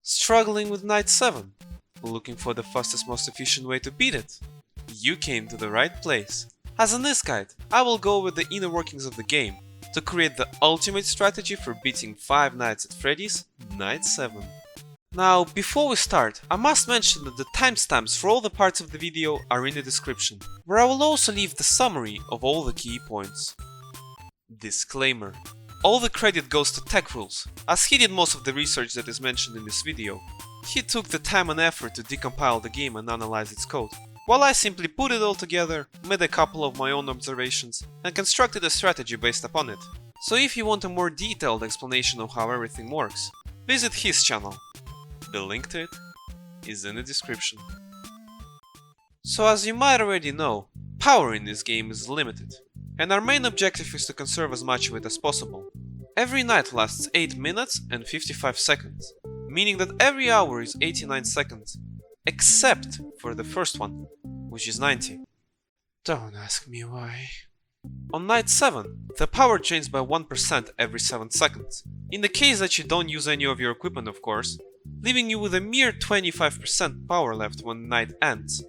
Struggling with Night 7? Looking for the fastest, most efficient way to beat it? You came to the right place. As in this guide, I will go over the inner workings of the game to create the ultimate strategy for beating Five Nights at Freddy's Night 7. Now, before we start, I must mention that the timestamps for all the parts of the video are in the description, where I will also leave the summary of all the key points. Disclaimer. All the credit goes to Tech Rules, as he did most of the research that is mentioned in this video. He took the time and effort to decompile the game and analyze its code, while I simply put it all together, made a couple of my own observations, and constructed a strategy based upon it. So if you want a more detailed explanation of how everything works, visit his channel. The link to it is in the description. So as you might already know, power in this game is limited, and our main objective is to conserve as much of it as possible. Every night lasts 8 minutes and 55 seconds, meaning that every hour is 89 seconds, except for the first one, which is 90. Don't ask me why. On night 7, the power drains by 1% every 7 seconds, in the case that you don't use any of your equipment of course, leaving you with a mere 25% power left when the night ends.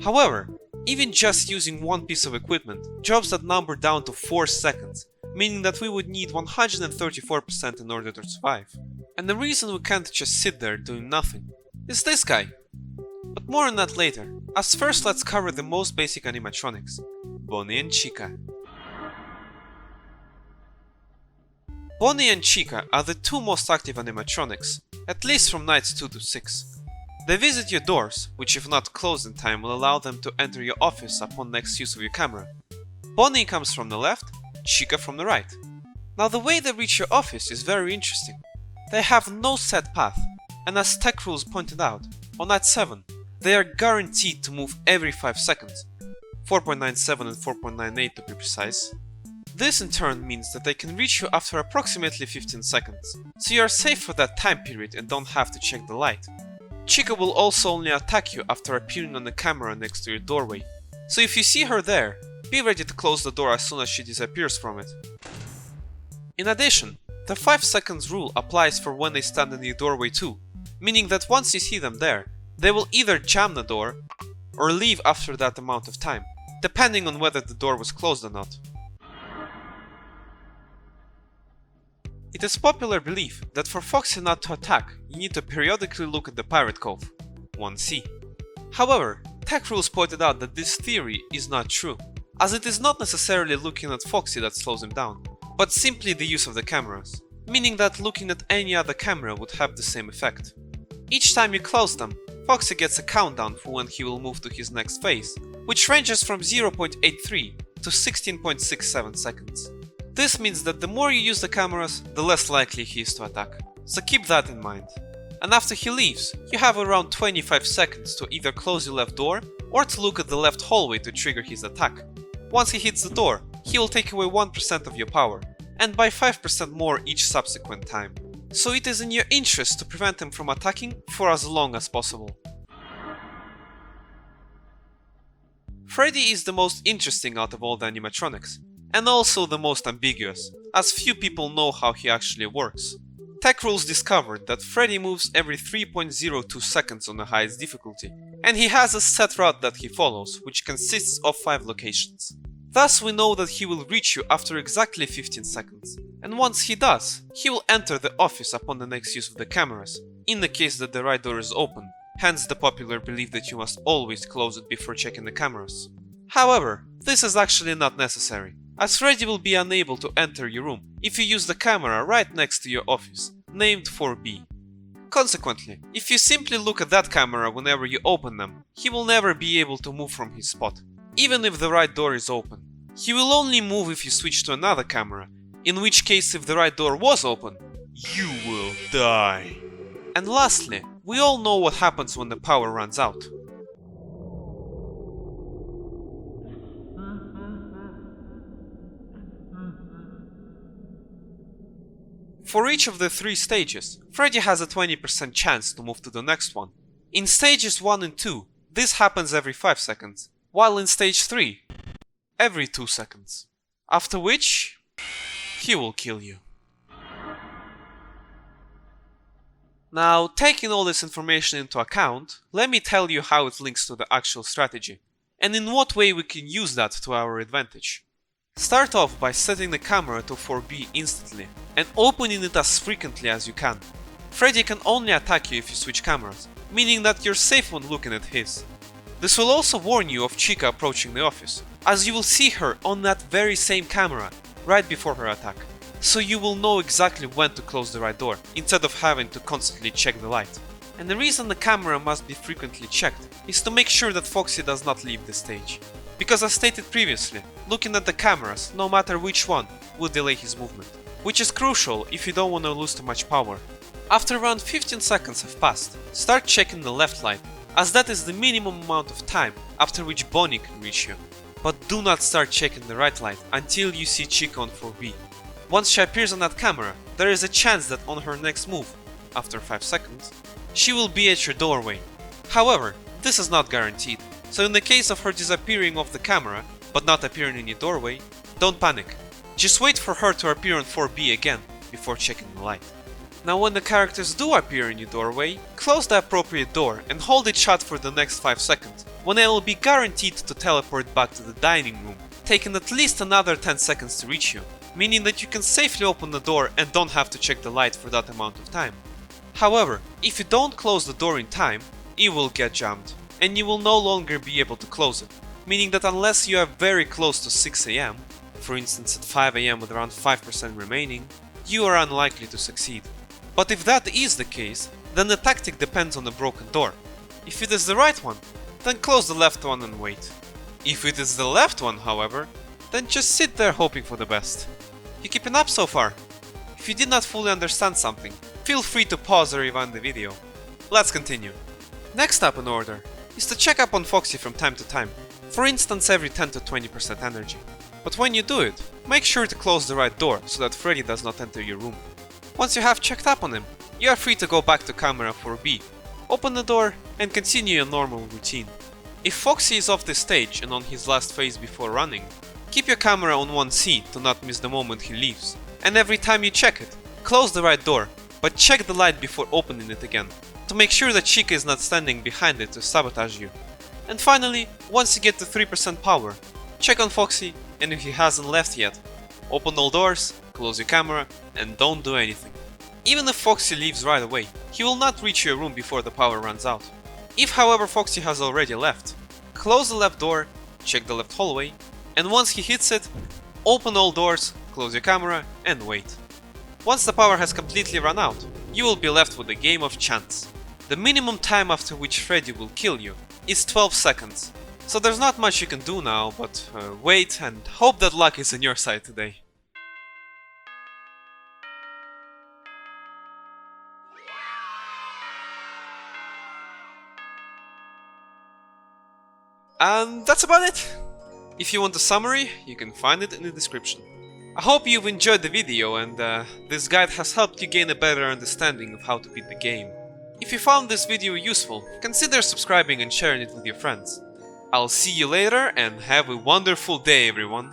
However, even just using one piece of equipment drops that number down to 4 seconds, meaning that we would need 134% in order to survive. And the reason we can't just sit there doing nothing is this guy. But more on that later, as first let's cover the most basic animatronics, Bonnie and Chica. Bonnie and Chica are the two most active animatronics, at least from nights 2 to 6. They visit your doors, which if not closed in time will allow them to enter your office upon next use of your camera. Bonnie comes from the left, Chica from the right. Now the way they reach your office is very interesting. They have no set path, and as Tech Rules pointed out, on night 7, they are guaranteed to move every 5 seconds, 4.97 and 4.98 to be precise. This in turn means that they can reach you after approximately 15 seconds, so you are safe for that time period and don't have to check the light. Chica will also only attack you after appearing on the camera next to your doorway, so if you see her there, be ready to close the door as soon as she disappears from it. In addition, the 5 seconds rule applies for when they stand in your doorway too, meaning that once you see them there, they will either jam the door or leave after that amount of time, depending on whether the door was closed or not. It is popular belief that for Foxy not to attack, you need to periodically look at the Pirate Cove, 1C. However, Tech Rules pointed out that this theory is not true, as it is not necessarily looking at Foxy that slows him down, but simply the use of the cameras, meaning that looking at any other camera would have the same effect. Each time you close them, Foxy gets a countdown for when he will move to his next phase, which ranges from 0.83 to 16.67 seconds. This means that the more you use the cameras, the less likely he is to attack, so keep that in mind. And after he leaves, you have around 25 seconds to either close your left door or to look at the left hallway to trigger his attack. Once he hits the door, he will take away 1% of your power, and by 5% more each subsequent time. So it is in your interest to prevent him from attacking for as long as possible. Freddy is the most interesting out of all the animatronics, and also the most ambiguous, as few people know how he actually works. Tech Rules discovered that Freddy moves every 3.02 seconds on the highest difficulty, and he has a set route that he follows, which consists of 5 locations. Thus we know that he will reach you after exactly 15 seconds, and once he does, he will enter the office upon the next use of the cameras, in the case that the right door is open, hence the popular belief that you must always close it before checking the cameras. However, this is actually not necessary, as Freddy will be unable to enter your room if you use the camera right next to your office, named 4B. Consequently, if you simply look at that camera whenever you open them, he will never be able to move from his spot, even if the right door is open. He will only move if you switch to another camera, in which case if the right door was open, you will die. And lastly, we all know what happens when the power runs out. For each of the 3 stages, Freddy has a 20% chance to move to the next one. In stages 1 and 2, this happens every 5 seconds, while in stage 3, every 2 seconds. After which, he will kill you. Now, taking all this information into account, let me tell you how it links to the actual strategy, and in what way we can use that to our advantage. Start off by setting the camera to 4B instantly, and opening it as frequently as you can. Freddy can only attack you if you switch cameras, meaning that you're safe when looking at his. This will also warn you of Chica approaching the office, as you will see her on that very same camera, right before her attack. So you will know exactly when to close the right door, instead of having to constantly check the light. And the reason the camera must be frequently checked is to make sure that Foxy does not leave the stage. Because as stated previously, looking at the cameras, no matter which one, will delay his movement. Which is crucial if you don't want to lose too much power. After around 15 seconds have passed, start checking the left light, as that is the minimum amount of time after which Bonnie can reach you. But do not start checking the right light until you see Chica on 4B. Once she appears on that camera, there is a chance that on her next move, after 5 seconds, she will be at your doorway. However, this is not guaranteed, so in the case of her disappearing off the camera, but not appearing in your doorway, don't panic. Just wait for her to appear on 4B again, before checking the light. Now when the characters do appear in your doorway, close the appropriate door and hold it shut for the next 5 seconds, when it will be guaranteed to teleport back to the dining room, taking at least another 10 seconds to reach you, meaning that you can safely open the door and don't have to check the light for that amount of time. However, if you don't close the door in time, it will get jammed, and you will no longer be able to close it, meaning that unless you are very close to 6 AM, for instance at 5 AM with around 5% remaining, you are unlikely to succeed. But if that is the case, then the tactic depends on the broken door. If it is the right one, then close the left one and wait. If it is the left one, however, then just sit there hoping for the best. You keeping up so far? If you did not fully understand something, feel free to pause or rewind the video. Let's continue. Next up in order is to check up on Foxy from time to time, for instance every 10 to 20% energy. But when you do it, make sure to close the right door so that Freddy does not enter your room. Once you have checked up on him, you are free to go back to camera 4B, open the door and continue your normal routine. If Foxy is off the stage and on his last phase before running, keep your camera on 1C to not miss the moment he leaves, and every time you check it, close the right door, but check the light before opening it again, to make sure that Chica is not standing behind it to sabotage you. And finally, once you get to 3% power, check on Foxy, and if he hasn't left yet, open all doors, close your camera, and don't do anything. Even if Foxy leaves right away, he will not reach your room before the power runs out. If however Foxy has already left, close the left door, check the left hallway, and once he hits it, open all doors, close your camera, and wait. Once the power has completely run out, you will be left with a game of chance. The minimum time after which Freddy will kill you is 12 seconds, so there's not much you can do now but wait and hope that luck is on your side today. And that's about it! If you want a summary, you can find it in the description. I hope you've enjoyed the video and this guide has helped you gain a better understanding of how to beat the game. If you found this video useful, consider subscribing and sharing it with your friends. I'll see you later and have a wonderful day everyone!